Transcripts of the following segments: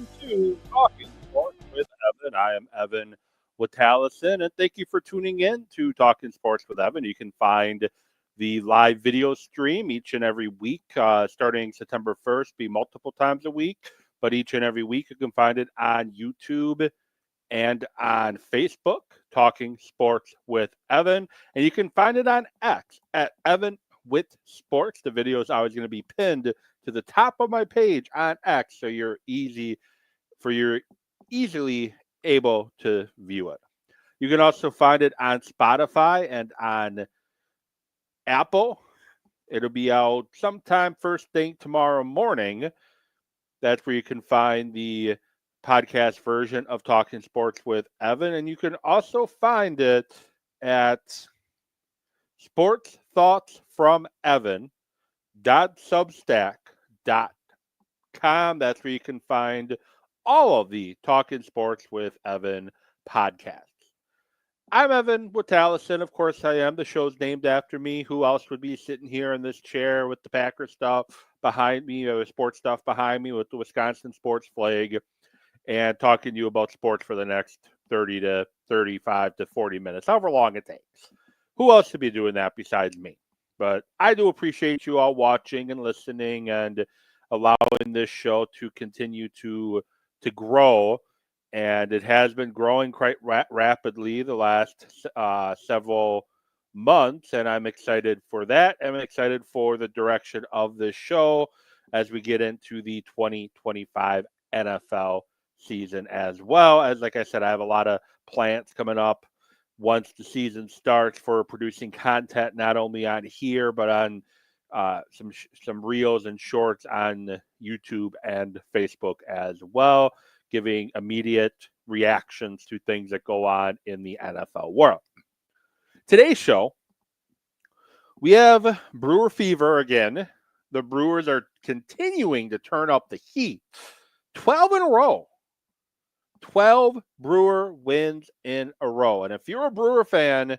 welcome to Talking Sports with Evan. I am Evan Watallison, and thank you for tuning in to Talking Sports with Evan. You can find the live video stream each and every week, starting September 1st, be multiple times a week, but each and every week you can find it on YouTube and on Facebook, Talking Sports with Evan. And you can find it on X at Evan with Sports. The video is always going to be pinned to the top of my page on X, so you're easily able to view it. You can also find it on Spotify and on Apple. It'll be out sometime first thing tomorrow morning. That's where you can find the podcast version of Talking Sports with Evan. And you can also find it at Sports Thoughts from Evan.substack.com. That's where you can find all of the Talking Sports with Evan podcasts. I'm Evan Watallison. Of course, I am. The show's named after me. Who else would be sitting here in this chair with the Packer stuff behind me, or sports stuff behind me with the Wisconsin sports flag, and talking to you about sports for the next 30 to 35 to 40 minutes, however long it takes. Who else should be doing that besides me? But I do appreciate you all watching and listening and allowing this show to continue to grow. And it has been growing quite rapidly the last several months, and I'm excited for that. I'm excited for the direction of this show as we get into the 2025 NFL season as well. As like I said, I have a lot of plans coming up once the season starts for producing content, not only on here but on some reels and shorts on YouTube and Facebook as well, giving immediate reactions to things that go on in the NFL world. Today's show, we have Brewer fever again. The Brewers are continuing to turn up the heat. 12 in a row. 12 Brewer wins in a row. And if you're a Brewer fan,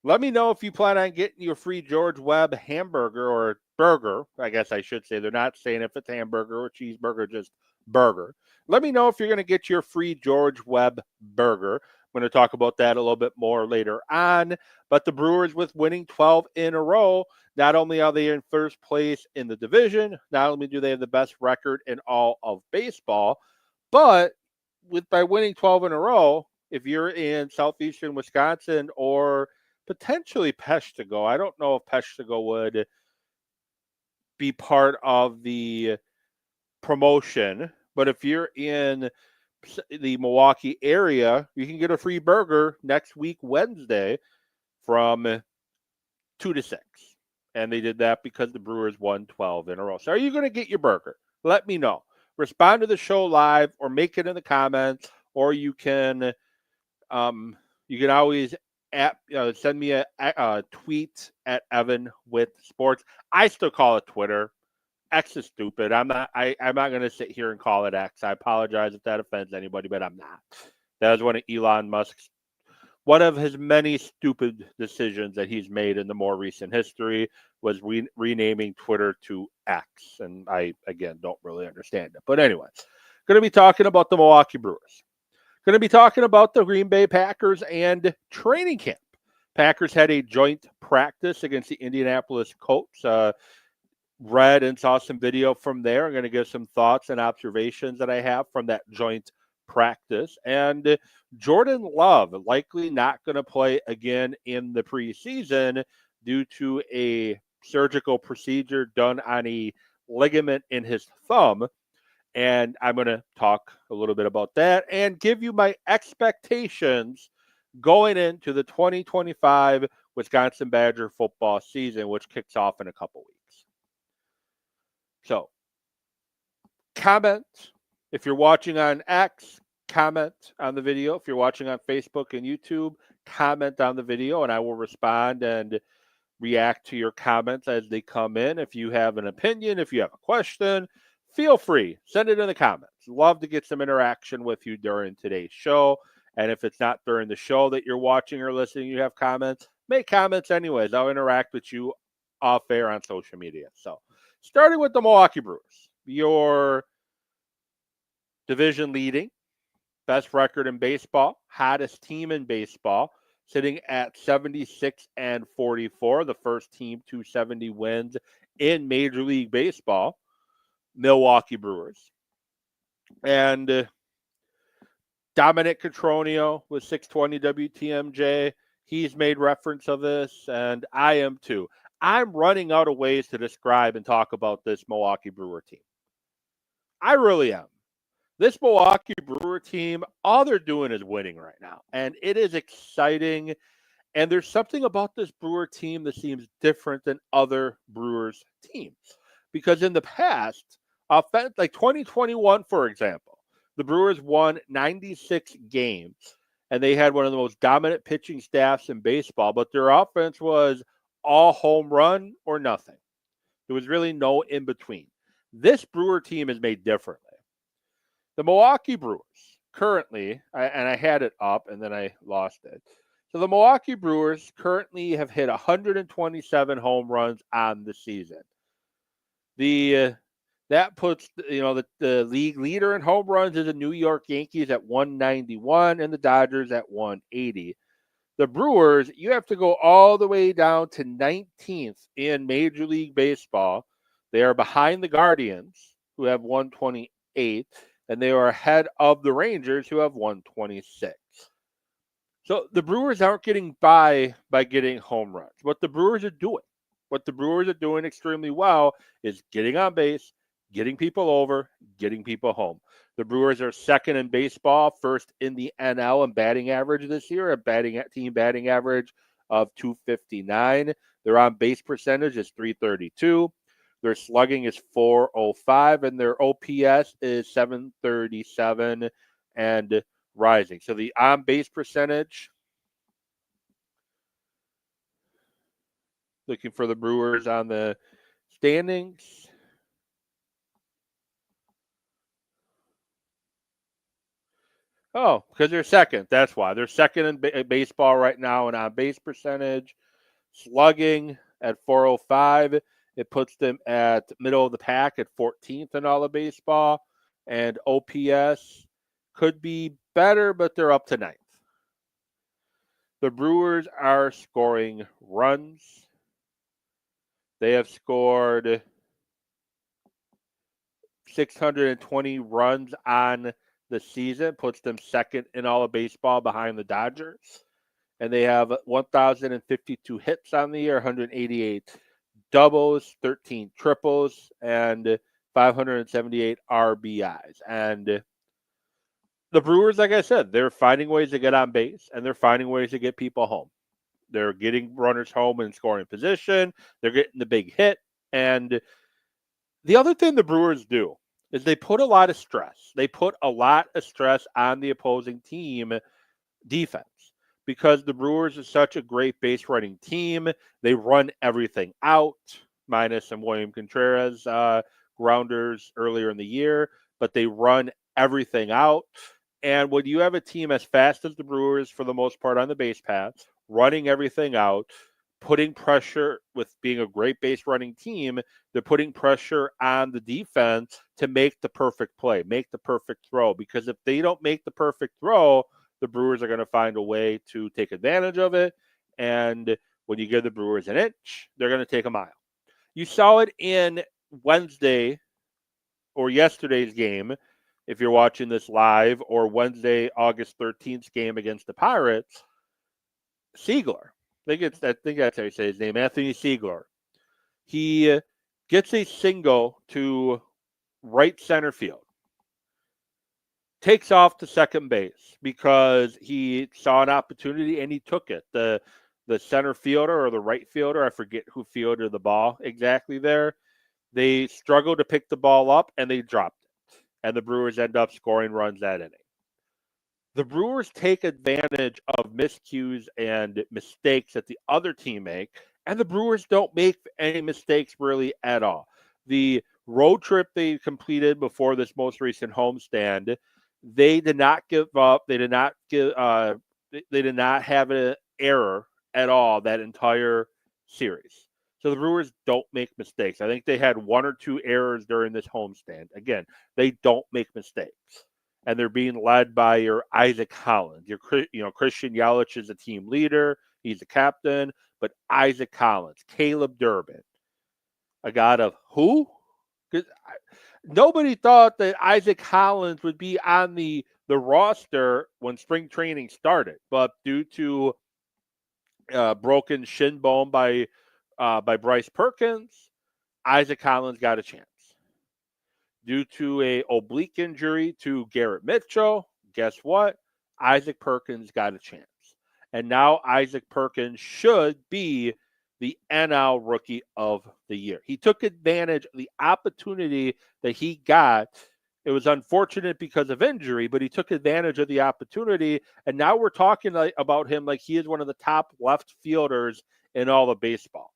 let me know if you plan on getting your free George Webb hamburger or burger. I guess I should say. They're not saying if it's hamburger or cheeseburger, just burger. Let me know if you're going to get your free George Webb burger. I'm going to talk about that a little bit more later on. But the Brewers, with winning 12 in a row, not only are they in first place in the division, not only do they have the best record in all of baseball, but by winning 12 in a row, if you're in southeastern Wisconsin or potentially Peshtigo, I don't know if Peshtigo would be part of the promotion, but if you're in the Milwaukee area, you can get a free burger next week, Wednesday, from 2 to 6. And they did that because the Brewers won 12 in a row. So are you going to get your burger? Let me know. Respond to the show live or make it in the comments, or you can always send me a tweet at Evan with Sports. I still call it Twitter. X is stupid. I'm not going to sit here and call it X. I apologize if that offends anybody, but I'm not. That was one of his many stupid decisions that he's made in the more recent history was renaming Twitter to X. And I, again, don't really understand it. But anyway, going to be talking about the Milwaukee Brewers. Going to be talking about the Green Bay Packers and training camp. Packers had a joint practice against the Indianapolis Colts. Read and saw some video from there. I'm going to give some thoughts and observations that I have from that joint practice. And Jordan Love likely not going to play again in the preseason due to a surgical procedure done on a ligament in his thumb. And I'm going to talk a little bit about that and give you my expectations going into the 2025 Wisconsin Badger football season, which kicks off in a couple weeks. So, comment. If you're watching on X, comment on the video. If you're watching on Facebook and YouTube, comment on the video, and I will respond and react to your comments as they come in. If you have an opinion, if you have a question, feel free. Send it in the comments. Love to get some interaction with you during today's show. And if it's not during the show that you're watching or listening, you have comments, make comments anyways. I'll interact with you off air on social media. So, starting with the Milwaukee Brewers, your division leading, best record in baseball, hottest team in baseball, sitting at 76-44, the first team to 70 wins in Major League Baseball, Milwaukee Brewers. And Dominic Cotroneo with 620 WTMJ, he's made reference of this, and I am too. I'm running out of ways to describe and talk about this Milwaukee Brewer team. I really am. This Milwaukee Brewer team, all they're doing is winning right now. And it is exciting. And there's something about this Brewer team that seems different than other Brewers teams. Because in the past, like 2021, for example, the Brewers won 96 games. And they had one of the most dominant pitching staffs in baseball. But their offense was all home run or nothing. There was really no in between. This Brewer team is made differently. The Milwaukee Brewers currently, and I had it up and then I lost it. So the Milwaukee Brewers currently have hit 127 home runs on the season. That puts the league leader in home runs is the New York Yankees at 191 and the Dodgers at 180. The Brewers, you have to go all the way down to 19th in Major League Baseball. They are behind the Guardians, who have 128, and they are ahead of the Rangers, who have 126. So the Brewers aren't getting by getting home runs. What the Brewers are doing extremely well is getting on base, getting people over, getting people home. The Brewers are second in baseball, first in the NL in batting average this year, team batting average of 259. Their on-base percentage is 332. Their slugging is 405, and their OPS is 737 and rising. So the on-base percentage, looking for the Brewers on the standings. Oh, because they're second. That's why. They're second in baseball right now in on-base percentage. Slugging at 405. It puts them at middle of the pack at 14th in all of baseball. And OPS could be better, but they're up to 9th. The Brewers are scoring runs. They have scored 620 runs on the season, puts them second in all of baseball behind the Dodgers. And they have 1,052 hits on the year, 188 doubles, 13 triples, and 578 RBIs. And the Brewers, like I said, they're finding ways to get on base, and they're finding ways to get people home. They're getting runners home in scoring position. They're getting the big hit. And the other thing the Brewers do is they put a lot of stress. They put a lot of stress on the opposing team defense because the Brewers are such a great base running team. They run everything out, minus some William Contreras grounders earlier in the year, but they run everything out. And when you have a team as fast as the Brewers, for the most part on the base paths, running everything out, putting pressure with being a great base running team, they're putting pressure on the defense to make the perfect play, make the perfect throw. Because if they don't make the perfect throw, the Brewers are going to find a way to take advantage of it. And when you give the Brewers an inch, they're going to take a mile. You saw it in Wednesday or yesterday's game, if you're watching this live, or Wednesday, August 13th game against the Pirates. Siegler, I think that's how you say his name, Anthony Siegler. He gets a single to right center field. Takes off to second base because he saw an opportunity and he took it. The center fielder or the right fielder, I forget who fielded the ball exactly there. They struggled to pick the ball up and they dropped it. And the Brewers end up scoring runs that inning. The Brewers take advantage of miscues and mistakes that the other team make, and the Brewers don't make any mistakes really at all. The road trip they completed before this most recent homestand, they did not give up. They did not have an error at all that entire series. So the Brewers don't make mistakes. I think they had one or two errors during this homestand. Again, they don't make mistakes. and they're being led by your Isaac Hollins. Christian Yelich is a team leader. He's a captain, but Isaac Hollins, Caleb Durbin, a guy of who? Nobody thought that Isaac Hollins would be on the roster when spring training started, but due to broken shin bone by Bryce Perkins, Isaac Hollins got a chance. Due to a oblique injury to Garrett Mitchell, guess what? Isaac Perkins got a chance. And now Isaac Perkins should be the NL Rookie of the Year. He took advantage of the opportunity that he got. It was unfortunate because of injury, but he took advantage of the opportunity. And now we're talking about him like he is one of the top left fielders in all of baseball.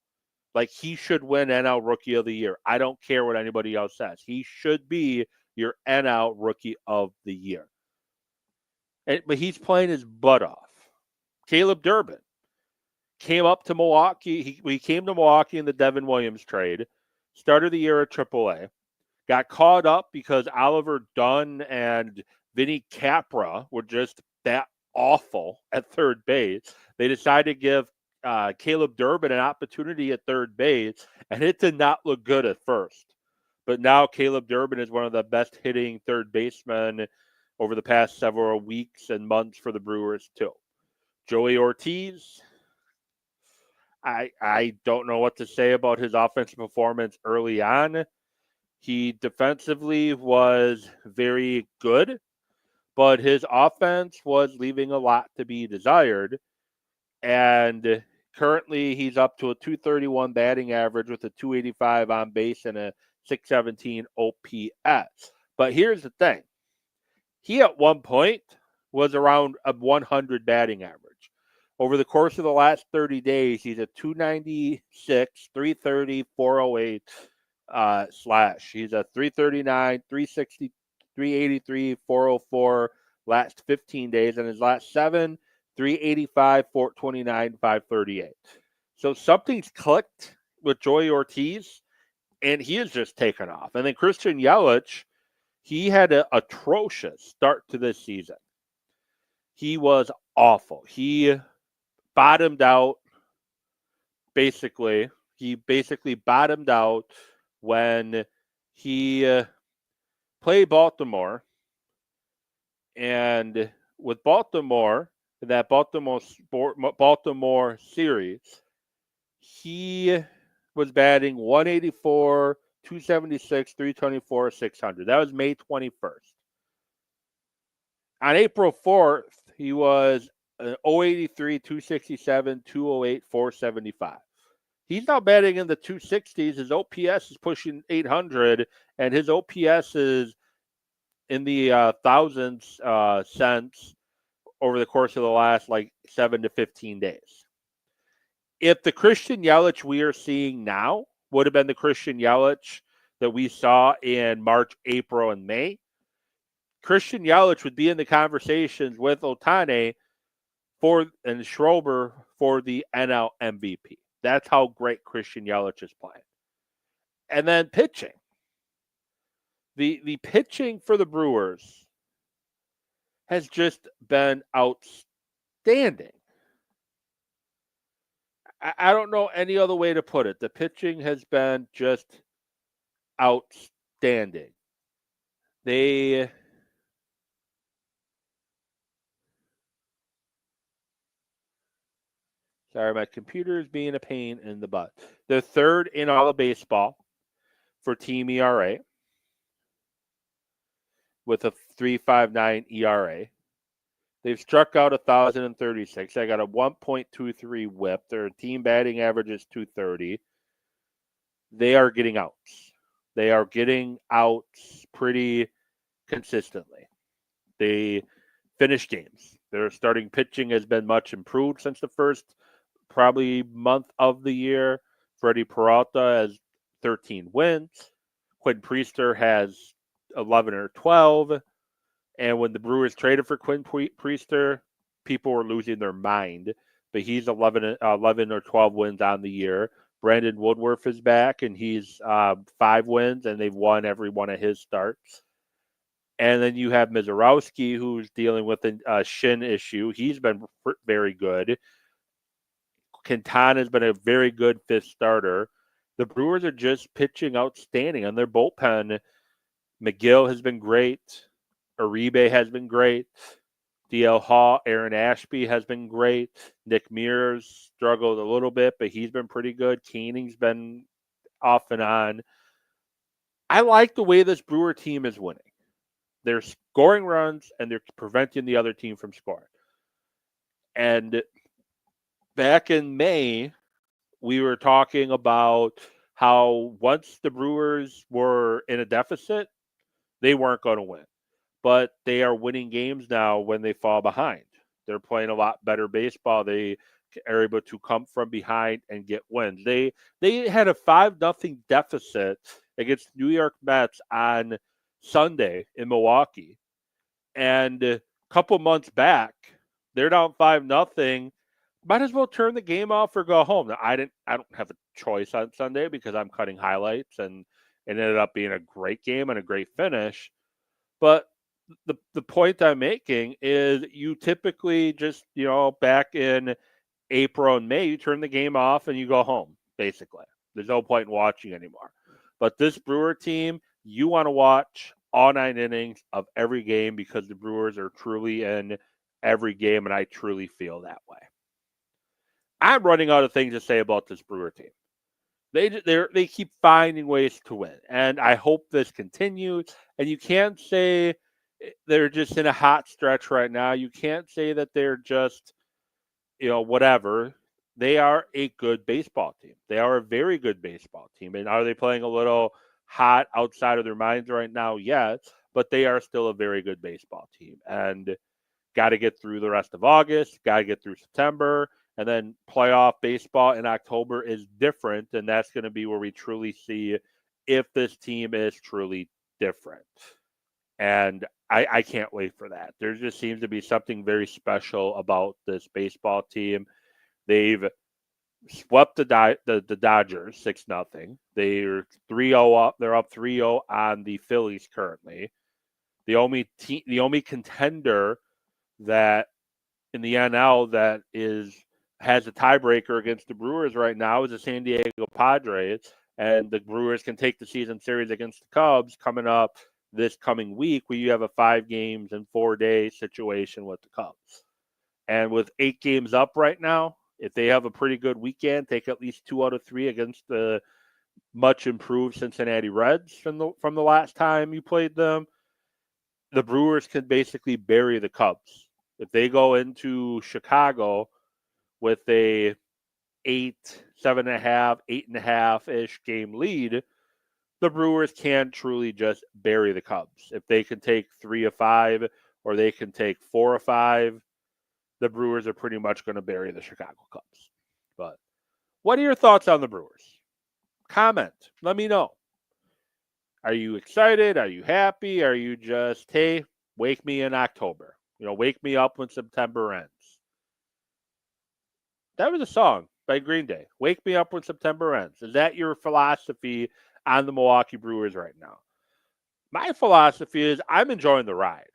Like, he should win NL Rookie of the Year. I don't care what anybody else says. He should be your NL Rookie of the Year. But he's playing his butt off. Caleb Durbin came up to Milwaukee. He came to Milwaukee in the Devin Williams trade, started the year at AAA, got caught up because Oliver Dunn and Vinny Capra were just that awful at third base. They decided to give Caleb Durbin an opportunity at third base, and it did not look good at first. But now Caleb Durbin is one of the best hitting third basemen over the past several weeks and months for the Brewers too. Joey Ortiz, I don't know what to say about his offensive performance early on. He defensively was very good, but his offense was leaving a lot to be desired. And currently, he's up to a 231 batting average with a 285 on base and a 617 OPS. But here's the thing. He, at one point, was around a 100 batting average. Over the course of the last 30 days, he's a 296, 330, 408 slash. He's a 339, 360, 383, 404 last 15 days. And his last 7, 385, 429, 538. So something's clicked with Joey Ortiz, and he has just taken off. And then Christian Yelich, he had an atrocious start to this season. He was awful. He bottomed out, basically. He basically bottomed out when he played Baltimore. And with Baltimore, that Baltimore series, he was batting 184, 276, 324, 600. That was May 21st. On April 4th, he was 083, 267, 208, 475. He's now batting in the 260s. His OPS is pushing 800, and his OPS is in the thousands cents over the course of the last 7 to 15 days. If the Christian Yelich we are seeing now would have been the Christian Yelich that we saw in March, April, and May, Christian Yelich would be in the conversations with Ohtani and Schrober for the NL MVP. That's how great Christian Yelich is playing. And then pitching. The pitching for the Brewers has just been outstanding. I don't know any other way to put it. The pitching has been just outstanding. Sorry, my computer is being a pain in the butt. They're third in all of baseball for team ERA with a 3.59 ERA. They've struck out 1,036. They got a 1.23 whip. Their team batting average is 230. They are getting outs. They are getting outs pretty consistently. They finish games. Their starting pitching has been much improved since the first probably month of the year. Freddie Peralta has 13 wins. Quinn Priester has 11 or 12. And when the Brewers traded for Quinn Priester, people were losing their mind. But he's 11 or 12 wins on the year. Brandon Woodruff is back, and he's 5 wins, and they've won every one of his starts. And then you have Mizorowski, who's dealing with a shin issue. He's been very good. Quintana has been a very good fifth starter. The Brewers are just pitching outstanding on their bullpen. McGill has been great. Uribe has been great. DL Hall, Aaron Ashby has been great. Nick Mears struggled a little bit, but he's been pretty good. Koenig's been off and on. I like the way this Brewer team is winning. They're scoring runs and they're preventing the other team from scoring. And back in May, we were talking about how once the Brewers were in a deficit, they weren't going to win. But they are winning games now when they fall behind. They're playing a lot better baseball. They are able to come from behind and get wins. They had a 5-0 deficit against New York Mets on Sunday in Milwaukee. And a couple months back, they're down 5-0. Might as well turn the game off or go home. Now, I don't have a choice on Sunday because I'm cutting highlights, and it ended up being a great game and a great finish. But the point I'm making is you typically just, back in April and May, you turn the game off and you go home, basically. There's no point in watching anymore. But this Brewer team, you want to watch all 9 innings of every game because the Brewers are truly in every game, and I truly feel that way. I'm running out of things to say about this Brewer team. They keep finding ways to win, and I hope this continues. And you can't say they're just in a hot stretch right now. You can't say that they're just, whatever. They are a good baseball team. They are a very good baseball team. And are they playing a little hot outside of their minds right now? Yes, but they are still a very good baseball team. And got to get through the rest of August, got to get through September, and then playoff baseball in October is different, and that's going to be where we truly see if this team is truly different. And I can't wait for that. There just seems to be something very special about this baseball team. They've swept the Dodgers 6-0. They're 3-0 up. They're up 3-0 on the Phillies currently. The only contender that in the NL that has a tiebreaker against the Brewers right now is the San Diego Padres, and the Brewers can take the season series against the Cubs coming up this coming week, where you have a 5 games in 4 days situation with the Cubs. And with 8 games up right now, if they have a pretty good weekend, take at least 2 out of 3 against the much improved Cincinnati Reds from the last time you played them, the Brewers can basically bury the Cubs. If they go into Chicago with a 7.5, 8.5-ish game lead, the Brewers can truly just bury the Cubs. If they can take 3 of 5 or they can take 4 of 5, the Brewers are pretty much going to bury the Chicago Cubs. But what are your thoughts on the Brewers? Comment. Let me know. Are you excited? Are you happy? Are you just, hey, wake me in October? Wake me up when September ends. That was a song by Green Day. Wake me up when September ends. Is that your philosophy on the Milwaukee Brewers right now? My philosophy is I'm enjoying the ride.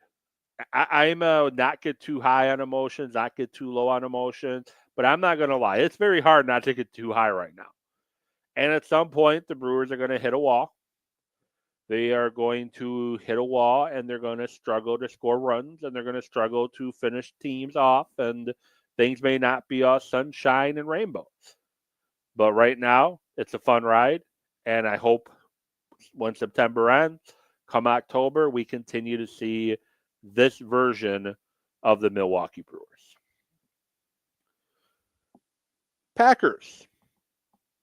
I'm not get too high on emotions, not get too low on emotions, but I'm not going to lie. It's very hard not to get too high right now. And at some point, the Brewers are going to hit a wall. They are going to hit a wall, and they're going to struggle to score runs, and they're going to struggle to finish teams off, and things may not be all sunshine and rainbows. But right now, it's a fun ride, and I hope when September ends, come October, we continue to see this version of the Milwaukee Brewers. Packers.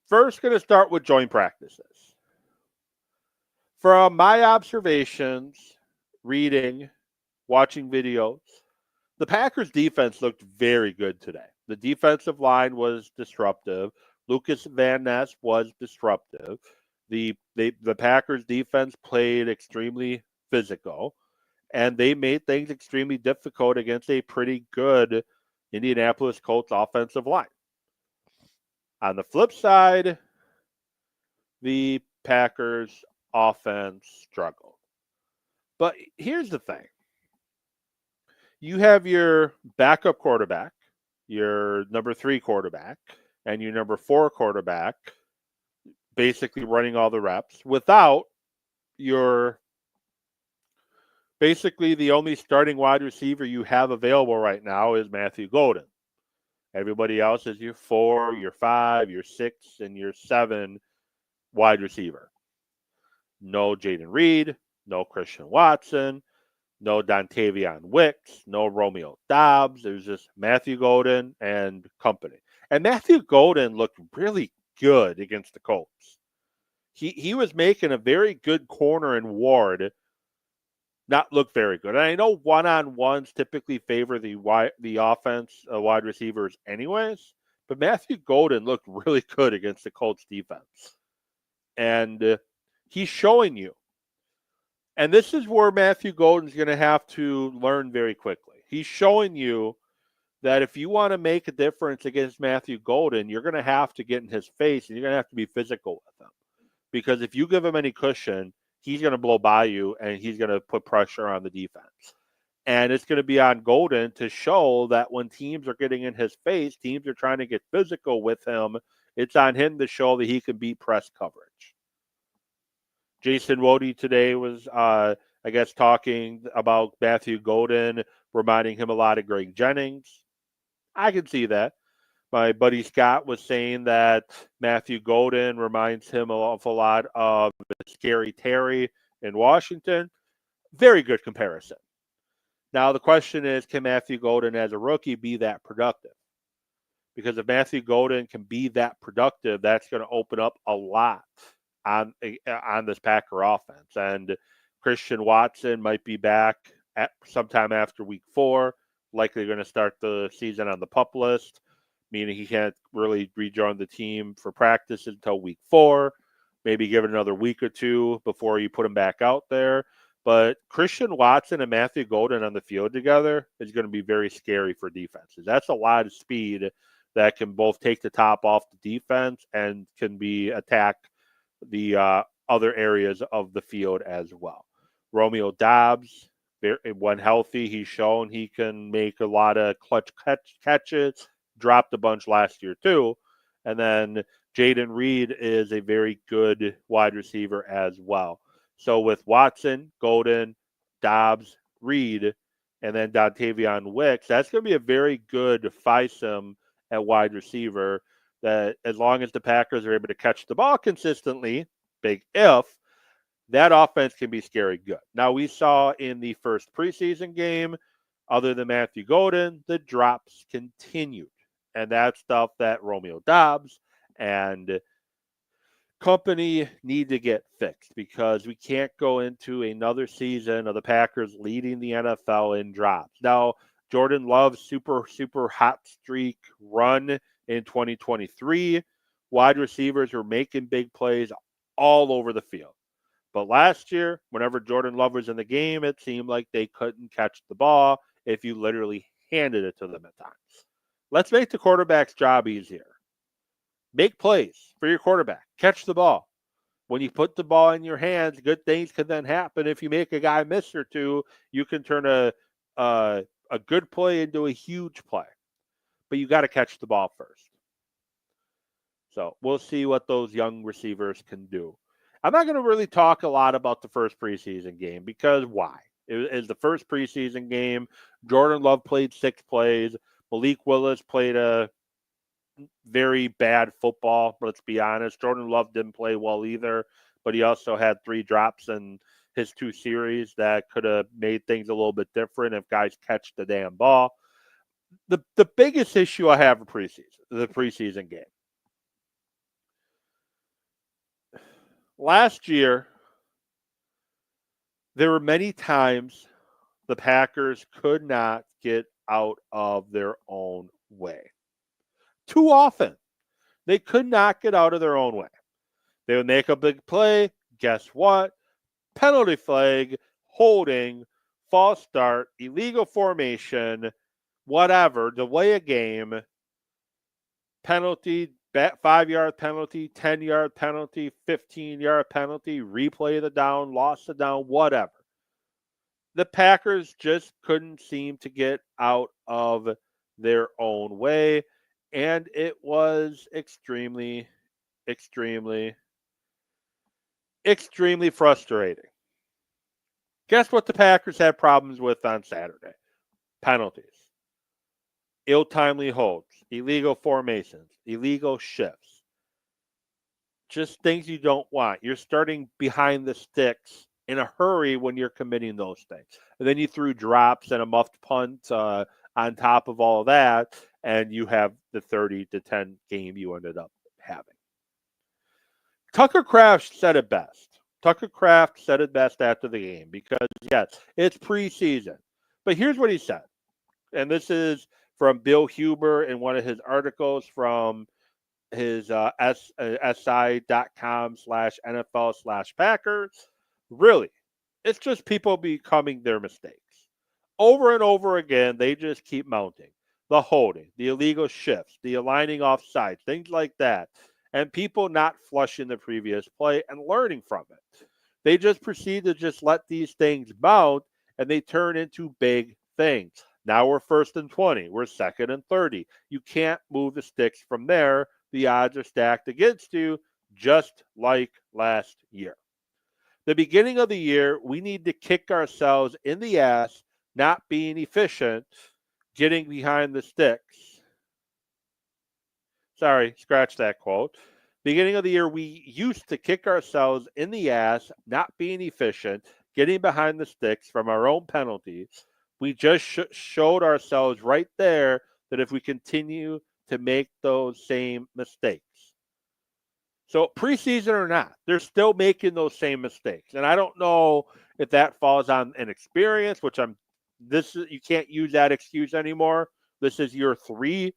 First, going to start with joint practices. From my observations, reading, watching videos, the Packers defense looked very good today. The defensive line was disruptive. Lucas Van Ness was disruptive. The Packers defense played extremely physical, and they made things extremely difficult against a pretty good Indianapolis Colts offensive line. On the flip side, the Packers offense struggled. But here's the thing. You have your backup quarterback, your number 3 quarterback, and your number 4 quarterback basically running all the reps without your basically the only starting wide receiver you have available right now is Matthew Golden. Everybody else is your 4, your 5, your 6, and your 7 wide receiver. No Jaden Reed, no Christian Watson, no Dontavion Wicks, no Romeo Dobbs. There's just Matthew Golden and company. And Matthew Golden looked really good against the Colts. He was making a very good corner in Ward not look very good. And I know one-on-ones typically favor the offense wide receivers anyways, but Matthew Golden looked really good against the Colts defense. And he's showing you. And this is where Matthew Golden's going to have to learn very quickly. He's showing you that if you want to make a difference against Matthew Golden, you're going to have to get in his face and you're going to have to be physical with him. Because if you give him any cushion, he's going to blow by you and he's going to put pressure on the defense. And it's going to be on Golden to show that when teams are getting in his face, teams are trying to get physical with him, it's on him to show that he can beat press coverage. Jason Wode today was, talking about Matthew Golden, reminding him a lot of Greg Jennings. I can see that. My buddy Scott was saying that Matthew Golden reminds him an awful lot of Scary Terry in Washington. Very good comparison. Now, the question is, can Matthew Golden as a rookie be that productive? Because if Matthew Golden can be that productive, that's going to open up a lot on this Packer offense. And Christian Watson might be back at sometime after week 4, likely going to start the season on the PUP list, meaning he can't really rejoin the team for practice until week 4, maybe give it another week or 2 before you put him back out there. But Christian Watson and Matthew Golden on the field together is going to be very scary for defenses. That's a lot of speed that can both take the top off the defense and can be attack the other areas of the field as well. Romeo Dobbs, when healthy, he's shown he can make a lot of clutch catches, dropped a bunch last year too. And then Jaden Reed is a very good wide receiver as well. So with Watson, Golden, Dobbs, Reed, and then Dontavion Wicks, that's going to be a very good foursome at wide receiver that as long as the Packers are able to catch the ball consistently, big if, that offense can be scary good. Now, we saw in the first preseason game, other than Matthew Golden, the drops continued. And that's stuff that Romeo Dobbs and company need to get fixed because we can't go into another season of the Packers leading the NFL in drops. Now, Jordan Love's super hot streak run in 2023, wide receivers were making big plays all over the field. But last year, whenever Jordan Love was in the game, it seemed like they couldn't catch the ball if you literally handed it to them at times. Let's make the quarterback's job easier. Make plays for your quarterback. Catch the ball. When you put the ball in your hands, good things can then happen. If you make a guy miss or two, you can turn a good play into a huge play. But you got to catch the ball first. So we'll see what those young receivers can do. I'm not going to really talk a lot about the first preseason game because why? It is the first preseason game. Jordan Love played 6 plays. Malik Willis played a very bad football, let's be honest. Jordan Love didn't play well either, but he also had 3 drops in his 2 series that could have made things a little bit different if guys catch the damn ball. The biggest issue I have in the preseason game. Last year, there were many times the Packers could not get out of their own way. Too often, they could not get out of their own way. They would make a big play. Guess what? Penalty flag, holding, false start, illegal formation, whatever, delay a game, penalty, 5-yard penalty, 10-yard penalty, 15-yard penalty, replay the down, lost the down, whatever. the Packers just couldn't seem to get out of their own way, and it was extremely, extremely, extremely frustrating. Guess what the Packers had problems with on Saturday? Penalties, ill-timely holds, illegal formations, illegal shifts, just things you don't want. You're starting behind the sticks in a hurry when you're committing those things. And then you threw drops and a muffed punt on top of all of that, and you have the 30-10 game you ended up having. Tucker Kraft said it best. Tucker Kraft said it best after the game because, yes, it's preseason. But here's what he said. And this is from Bill Huber in one of his articles from his si.com/NFL/Packers. Really, it's just people becoming their mistakes. Over and over again, they just keep mounting. The holding, the illegal shifts, the aligning off sides, things like that. And people not flushing the previous play and learning from it. They just proceed to just let these things mount and they turn into big things. Now we're 1st and 20. We're 2nd and 30. You can't move the sticks from there. The odds are stacked against you, just like last year. The beginning of the year, we need to kick ourselves in the ass, not being efficient, getting behind the sticks. Sorry, scratch that quote. Beginning of the year, we used to kick ourselves in the ass, not being efficient, getting behind the sticks from our own penalties. We just showed ourselves right there that if we continue to make those same mistakes. So preseason or not, they're still making those same mistakes. And I don't know if that falls on inexperience, which you can't use that excuse anymore. This is year 3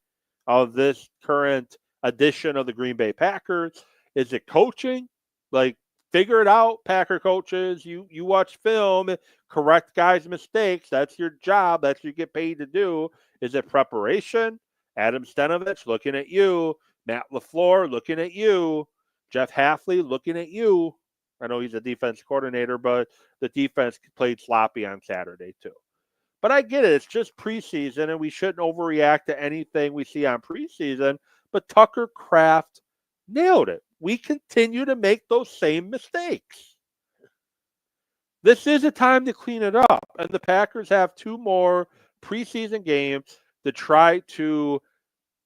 of this current edition of the Green Bay Packers. Is it coaching? Like, figure it out, Packer coaches. You watch film, correct guys' mistakes. That's your job. That's what you get paid to do. Is it preparation? Adam Stenovich looking at you. Matt LaFleur looking at you. Jeff Hafley looking at you. I know he's a defense coordinator, but the defense played sloppy on Saturday too. But I get it. It's just preseason, and we shouldn't overreact to anything we see on preseason. But Tucker Kraft nailed it. We continue to make those same mistakes. This is a time to clean it up. And the Packers have 2 more preseason games to try to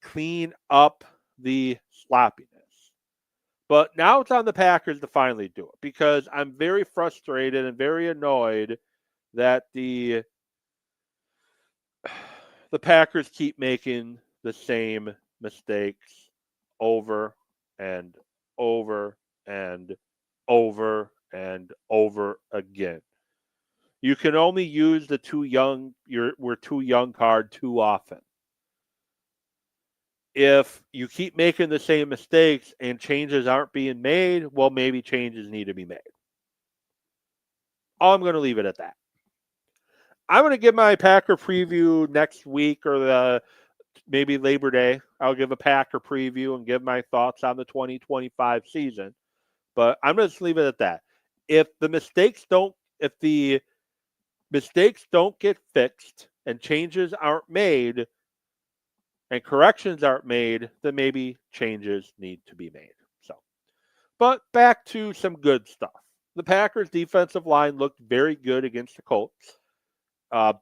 clean up the sloppiness. But now it's on the Packers to finally do it because I'm very frustrated and very annoyed that the Packers keep making the same mistakes over and over and over and over again. You can only use the we're too young card too often. If you keep making the same mistakes and changes aren't being made, well, maybe changes need to be made. I'm going to leave it at that. I'm going to give my Packer preview next week or maybe Labor Day. I'll give a Packer preview and give my thoughts on the 2025 season. But I'm going to just leave it at that. If the mistakes don't get fixed and changes aren't made and corrections aren't made, then maybe changes need to be made. But back to some good stuff. The Packers' defensive line looked very good against the Colts.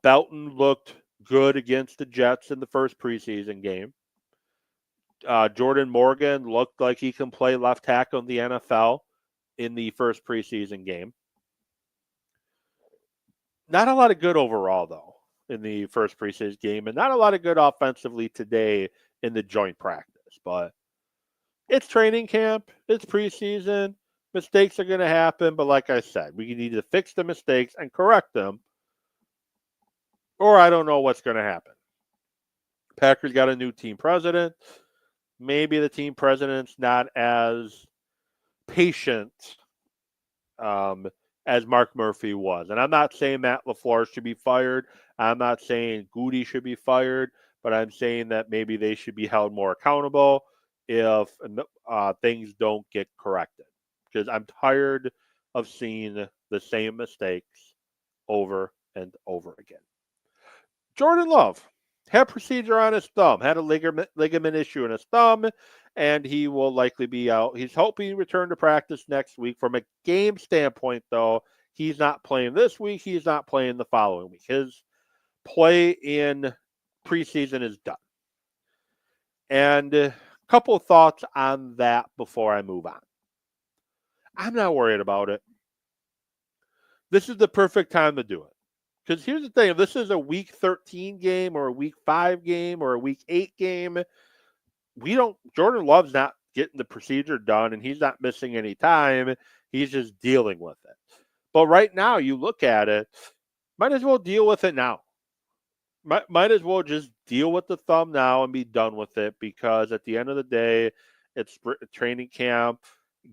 Belton looked good against the Jets in the first preseason game. Jordan Morgan looked like he can play left tackle in the NFL in the first preseason game. Not a lot of good overall, though, in the first preseason game, and not a lot of good offensively today in the joint practice. But it's training camp. It's preseason. Mistakes are going to happen, but like I said, we need to fix the mistakes and correct them, or I don't know what's going to happen. Packers got a new team president. Maybe the team president's not as patient as Mark Murphy was. And I'm not saying Matt LaFleur should be fired. I'm not saying Goody should be fired, but I'm saying that maybe they should be held more accountable if things don't get corrected. Because I'm tired of seeing the same mistakes over and over again. Jordan Love had procedure on his thumb, had a ligament issue in his thumb, and he will likely be out. He's hoping to return to practice next week. From a game standpoint, though, he's not playing this week. He's not playing the following week. His play in preseason is done. And a couple of thoughts on that before I move on. I'm not worried about it. This is the perfect time to do it. Because here's the thing, if this is a week 13 game or a week 5 game or a week 8 game, Jordan Love's not getting the procedure done and he's not missing any time. He's just dealing with it. But right now, you look at it, might as well deal with it now. Might as well just deal with the thumb now and be done with it, because at the end of the day, it's training camp.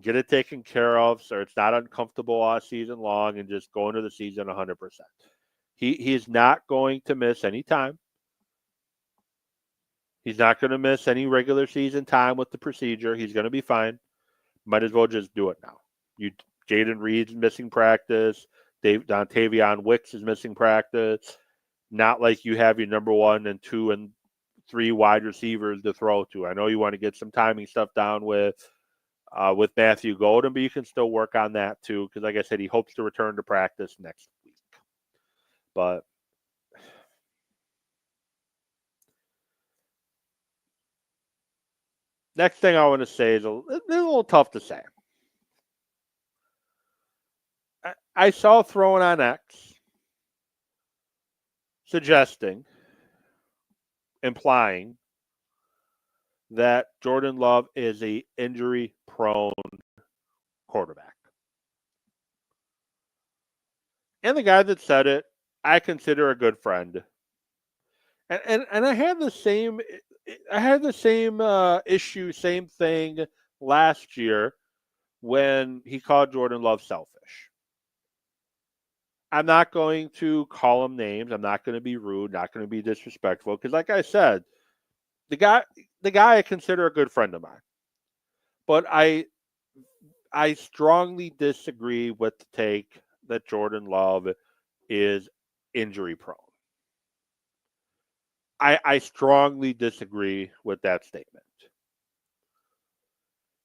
Get it taken care of so it's not uncomfortable all season long, and just go into the season 100%. He is not going to miss any time. He's not going to miss any regular season time with the procedure. He's going to be fine. Might as well just do it now. Jaden Reed's missing practice. Dontavion Wicks is missing practice. Not like you have your number 1 and 2 and 3 wide receivers to throw to. I know you want to get some timing stuff down with Matthew Golden, but you can still work on that too, because like I said, he hopes to return to practice next week. But next thing I want to say is a little tough to say. I saw thrown on X implying that Jordan Love is a injury-prone quarterback. And the guy that said it, I consider a good friend. And I had the same issue, same thing last year when he called Jordan Love selfish. I'm not going to call him names. I'm not going to be rude, not going to be disrespectful, because like I said, the guy I consider a good friend of mine. But I strongly disagree with the take that Jordan Love is injury prone. I strongly disagree with that statement.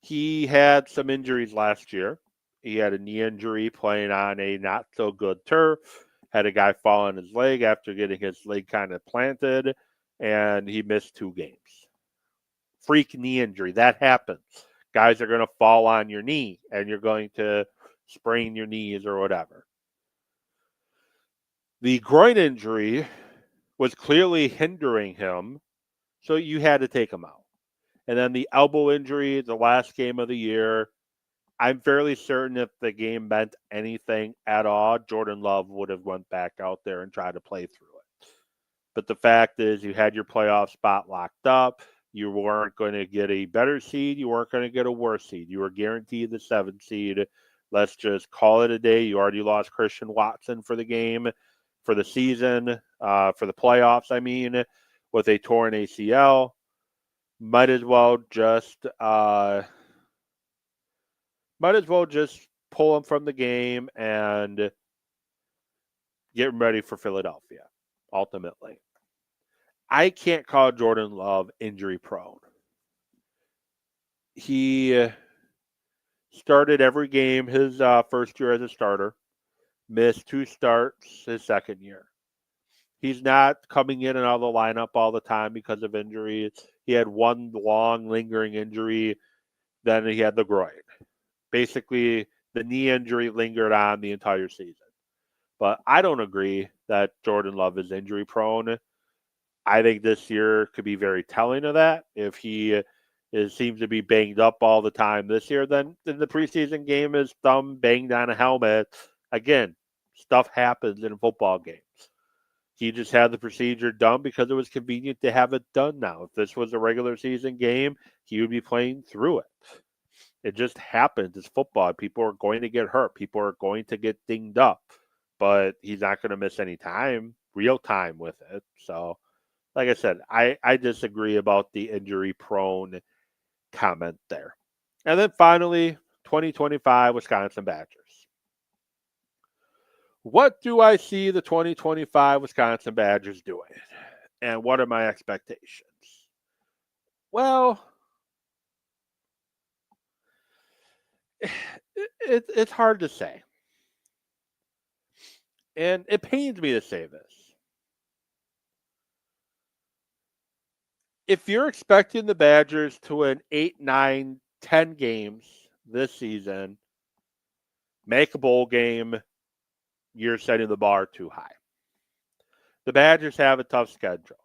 He had some injuries last year. He had a knee injury playing on a not so good turf. Had a guy fall on his leg after getting his leg kind of planted, and he missed 2 games. Freak knee injury. That happens. Guys are going to fall on your knee, and you're going to sprain your knees or whatever. The groin injury was clearly hindering him, so you had to take him out. And then the elbow injury, the last game of the year, I'm fairly certain if the game meant anything at all, Jordan Love would have went back out there and tried to play through it. But the fact is, you had your playoff spot locked up. You weren't going to get a better seed. You weren't going to get a worse seed. You were guaranteed the 7th seed. Let's just call it a day. You already lost Christian Watson for the game, for the season, for the playoffs, with a torn ACL. Might as well just pull him from the game and get him ready for Philadelphia, ultimately. I can't call Jordan Love injury prone. He started every game his first year as a starter, missed 2 starts his second year. He's not coming in and out of the lineup all the time because of injuries. He had 1 long, lingering injury, then he had the groin. Basically, the knee injury lingered on the entire season. But I don't agree that Jordan Love is injury prone. I think this year could be very telling of that. If he seems to be banged up all the time this year, then in the preseason game, his thumb banged on a helmet. Again, stuff happens in football games. He just had the procedure done because it was convenient to have it done now. If this was a regular season game, he would be playing through it. It just happens. It's football. People are going to get hurt. People are going to get dinged up. But he's not going to miss any time, real time with it. So, like I said, I disagree about the injury-prone comment there. And then finally, 2025 Wisconsin Badgers. What do I see the 2025 Wisconsin Badgers doing? And what are my expectations? Well, it's hard to say. And it pains me to say this. If you're expecting the Badgers to win 8, 9, 10 games this season, make a bowl game, you're setting the bar too high. The Badgers have a tough schedule.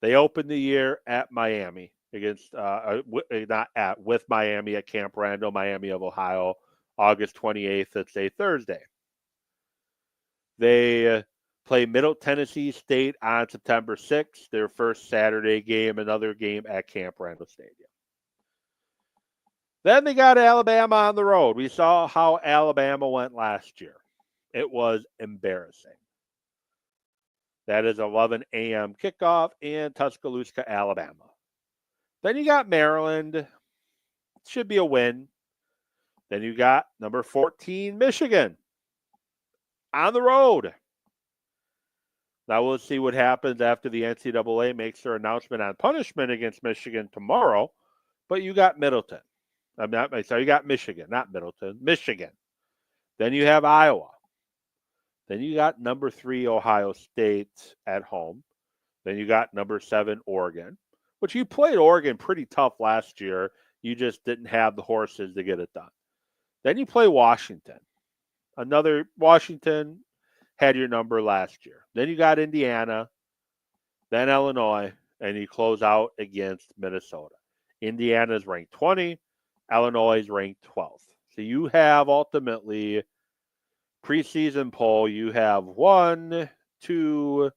They open the year at Miami against with Miami at Camp Randall, Miami of Ohio, August 28th. It's a Thursday. They play Middle Tennessee State on September 6th, their first Saturday game, another game at Camp Randall Stadium. Then they got Alabama on the road. We saw how Alabama went last year. It was embarrassing. That is 11 a.m. kickoff in Tuscaloosa, Alabama. Then you got Maryland. Should be a win. Then you got number 14, Michigan, on the road. Now we'll see what happens after the NCAA makes their announcement on punishment against Michigan tomorrow. But you got Middleton. You got Michigan, not Middleton, Michigan. Then you have Iowa. Then you got number 3, Ohio State at home. Then you got number 7, Oregon, which you played Oregon pretty tough last year. You just didn't have the horses to get it done. Then you play Washington. Washington had your number last year. Then you got Indiana, then Illinois, and you close out against Minnesota. Indiana is ranked 20. Illinois is ranked 12th. So you have ultimately preseason poll, you have 1, 2,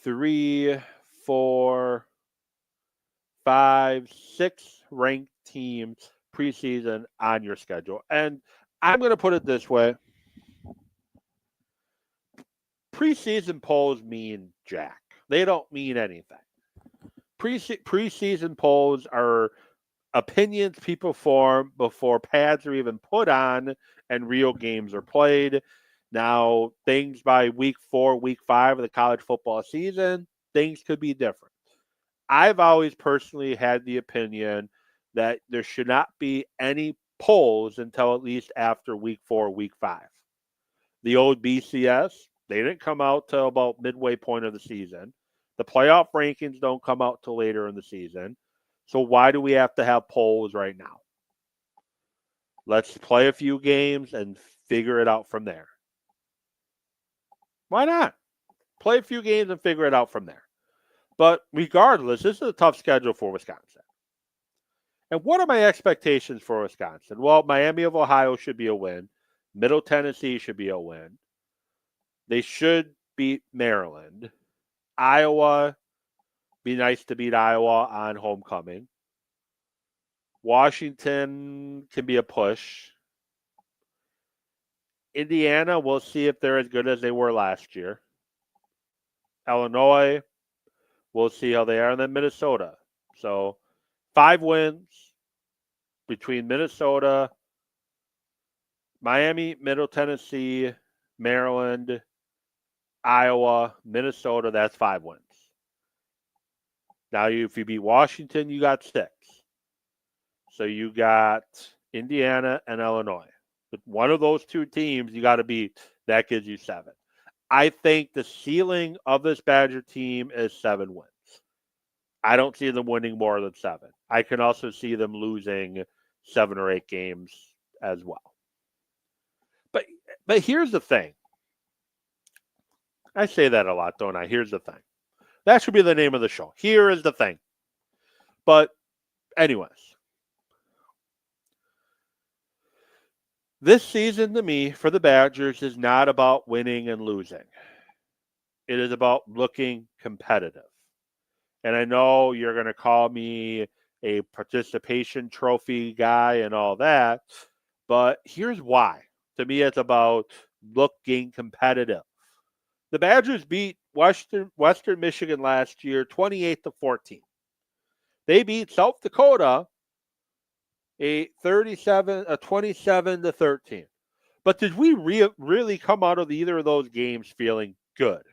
3, 4, 5, 6 ranked teams preseason on your schedule. And I'm going to put it this way. Preseason polls mean jack. They don't mean anything. Preseason polls are opinions people form before pads are even put on and real games are played. Now, things by week 4, week 5 of the college football season, things could be different. I've always personally had the opinion that there should not be any polls until at least after week 4, week 5. The old BCS, they didn't come out till about midway point of the season. The playoff rankings don't come out till later in the season. So why do we have to have polls right now? Let's play a few games and figure it out from there. Why not? Play a few games and figure it out from there. But regardless, this is a tough schedule for Wisconsin. And what are my expectations for Wisconsin? Well, Miami of Ohio should be a win. Middle Tennessee should be a win. They should beat Maryland. Iowa, be nice to beat Iowa on homecoming. Washington can be a push. Indiana, we'll see if they're as good as they were last year. Illinois, we'll see how they are. And then Minnesota. So 5 wins between Minnesota, Miami, Middle Tennessee, Maryland, Iowa, Minnesota. That's 5 wins. Now, if you beat Washington, you got 6. So you got Indiana and Illinois. But one of those 2 teams you got to beat. That gives you 7. I think the ceiling of this Badger team is 7 wins. I don't see them winning more than 7. I can also see them losing 7 or 8 games as well. But here's the thing. I say that a lot, don't I? Here's the thing. That should be the name of the show. Here is the thing. But anyways, this season to me for the Badgers is not about winning and losing. It is about looking competitive. And I know you're going to call me a participation trophy guy and all that, but here's why. To me, it's about looking competitive. The Badgers beat Western Michigan last year 28-14. They beat South Dakota a 27-13. But did we really come out of either of those games feeling good?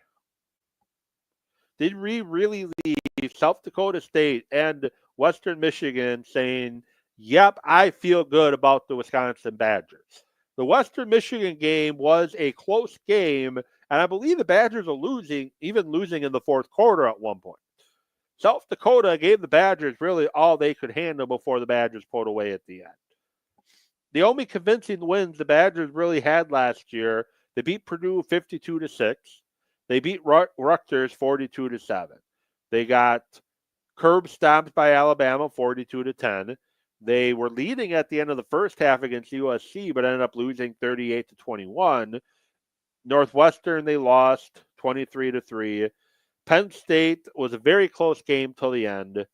Did we really leave South Dakota State and Western Michigan saying, yep, I feel good about the Wisconsin Badgers? The Western Michigan game was a close game, and I believe the Badgers are losing, even losing in the fourth quarter at one point. South Dakota gave the Badgers really all they could handle before the Badgers pulled away at the end. The only convincing wins the Badgers really had last year, they beat Purdue 52-6. They beat Rutgers 42-7. They got curb stomped by Alabama 42-10. They were leading at the end of the first half against USC, but ended up losing 38-21. Northwestern, they lost 23-3. Penn State was a very close game till the end.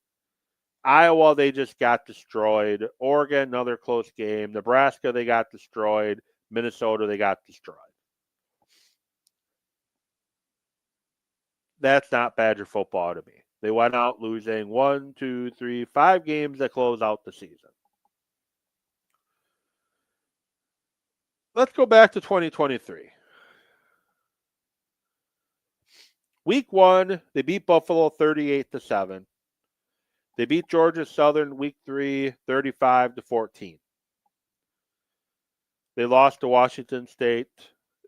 Iowa, they just got destroyed. Oregon, another close game. Nebraska, they got destroyed. Minnesota, they got destroyed. That's not Badger football to me. They went out losing 1, 2, 3, 5 games that close out the season. Let's go back to 2023. Week 1, they beat Buffalo 38-7. They beat Georgia Southern week 3, 35-14. They lost to Washington State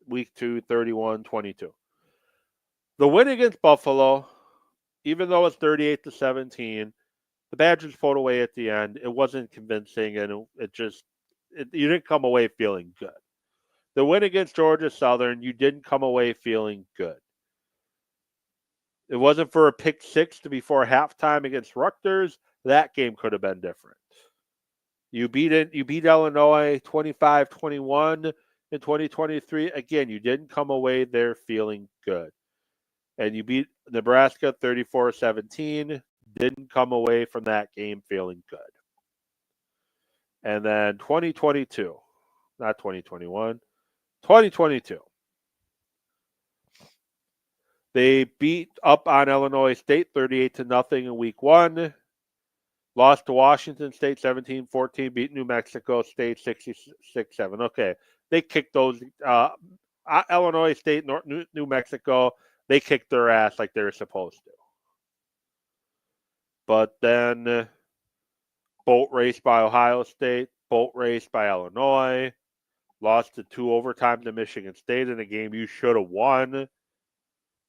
week 2, 31-22. The win against Buffalo, even though it's 38-17, the Badgers pulled away at the end. It wasn't convincing, and you didn't come away feeling good. The win against Georgia Southern, you didn't come away feeling good. It wasn't for a pick six to before halftime against Rutgers. That game could have been different. You beat Illinois 25-21 in 2023. Again, you didn't come away there feeling good. And you beat Nebraska 34-17. Didn't come away from that game feeling good. And then 2022, not 2021, 2022. They beat up on Illinois State 38-0 in week 1. Lost to Washington State 17-14. Beat New Mexico State 66-7. Okay, they kicked those. Illinois State, New Mexico, they kicked their ass like they were supposed to. But then boat race by Ohio State, boat race by Illinois. Lost to 2 overtimes to Michigan State in a game you should have won.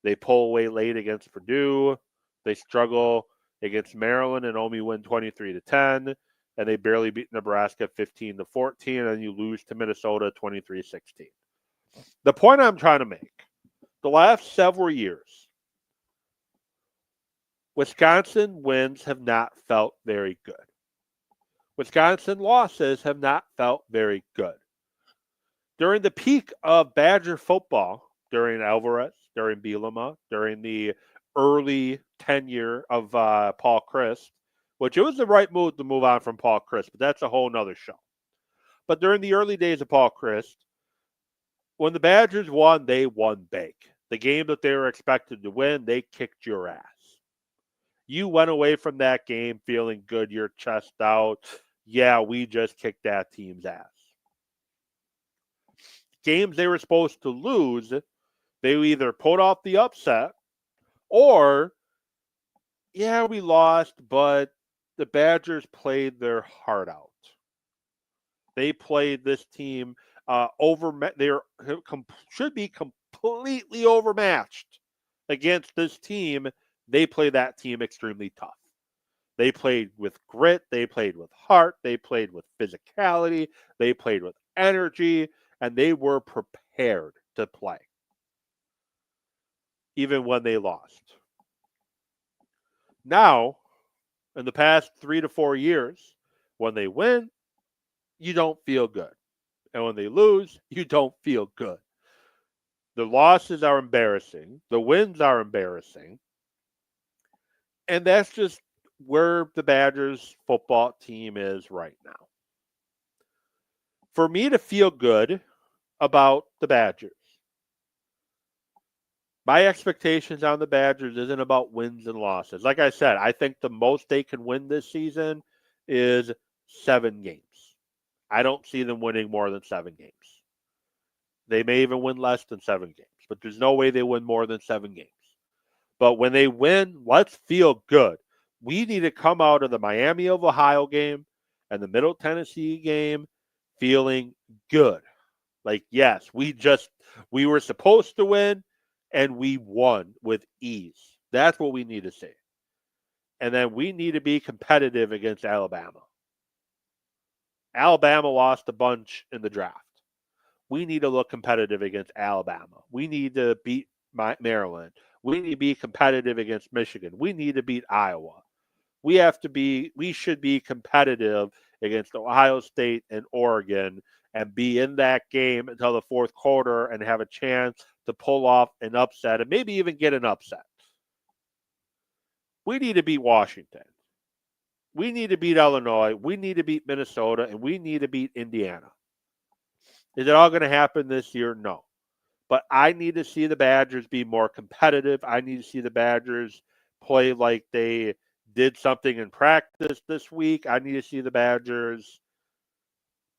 They pull away late against Purdue. They struggle against Maryland and only win 23-10. And they barely beat Nebraska 15-14. And you lose to Minnesota 23-16. The point I'm trying to make, the last several years, Wisconsin wins have not felt very good. Wisconsin losses have not felt very good. During the peak of Badger football, during Alvarez, during Bielema, during the early tenure of Paul Chryst, which it was the right move to move on from Paul Chryst, but that's a whole nother show. But during the early days of Paul Chryst, when the Badgers won, they won big. The game that they were expected to win, they kicked your ass. You went away from that game feeling good, your chest out. Yeah, we just kicked that team's ass. Games they were supposed to lose, they either pulled off the upset or, yeah, we lost, but the Badgers played their heart out. They played this team should be completely overmatched against this team. They play that team extremely tough. They played with grit. They played with heart. They played with physicality. They played with energy, and they were prepared to play, even when they lost. Now, in the past 3 to 4 years, when they win, you don't feel good. And when they lose, you don't feel good. The losses are embarrassing. The wins are embarrassing. And that's just where the Badgers football team is right now. For me to feel good about the Badgers, my expectations on the Badgers isn't about wins and losses. Like I said, I think the most they can win this season is 7 games. I don't see them winning more than 7 games. They may even win less than 7 games, but there's no way they win more than 7 games. But when they win, let's feel good. We need to come out of the Miami of Ohio game and the Middle Tennessee game feeling good. Like, yes, we were supposed to win and we won with ease. That's what we need to say. And then we need to be competitive against Alabama. Alabama lost a bunch in the draft. We need to look competitive against Alabama. We need to beat Maryland. We need to be competitive against Michigan. We need to beat Iowa. We should be competitive against Ohio State and Oregon and be in that game until the fourth quarter and have a chance to pull off an upset and maybe even get an upset. We need to beat Washington. We need to beat Illinois. We need to beat Minnesota, and we need to beat Indiana. Is it all going to happen this year? No. But I need to see the Badgers be more competitive. I need to see the Badgers play like they did something in practice this week. I need to see the Badgers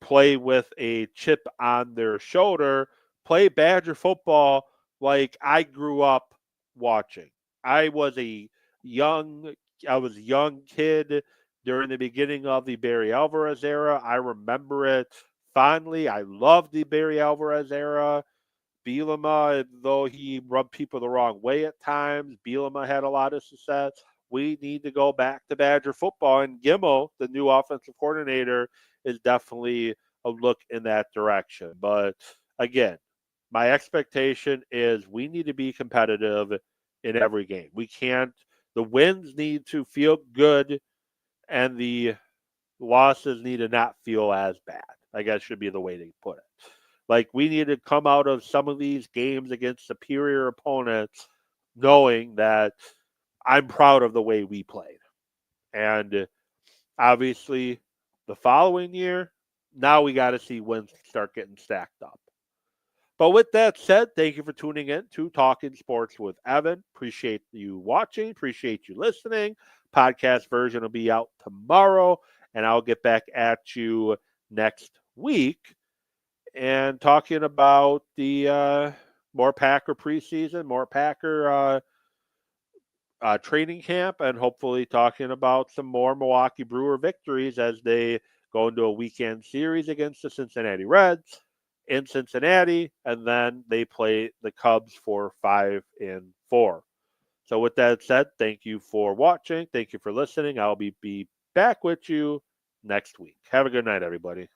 play with a chip on their shoulder, play Badger football like I grew up watching. I was a young kid during the beginning of the Barry Alvarez era. I remember it fondly. I loved the Barry Alvarez era. Bielema, though he rubbed people the wrong way at times, Bielema had a lot of success. We need to go back to Badger football, and Gimel, the new offensive coordinator, is definitely a look in that direction. But again, my expectation is we need to be competitive in every game. We can't, the wins need to feel good, and the losses need to not feel as bad. I guess should be the way to put it. Like, we need to come out of some of these games against superior opponents knowing that I'm proud of the way we played. And obviously, the following year, now we got to see wins start getting stacked up. But with that said, thank you for tuning in to Talking Sports with Evan. Appreciate you watching. Appreciate you listening. Podcast version will be out tomorrow, and I'll get back at you next week and talking about the more Packer preseason, more Packer training camp, and hopefully talking about some more Milwaukee Brewer victories as they go into a weekend series against the Cincinnati Reds in Cincinnati, and then they play the Cubs for 5-4. So with that said, thank you for watching. Thank you for listening. I'll be back with you next week. Have a good night, everybody.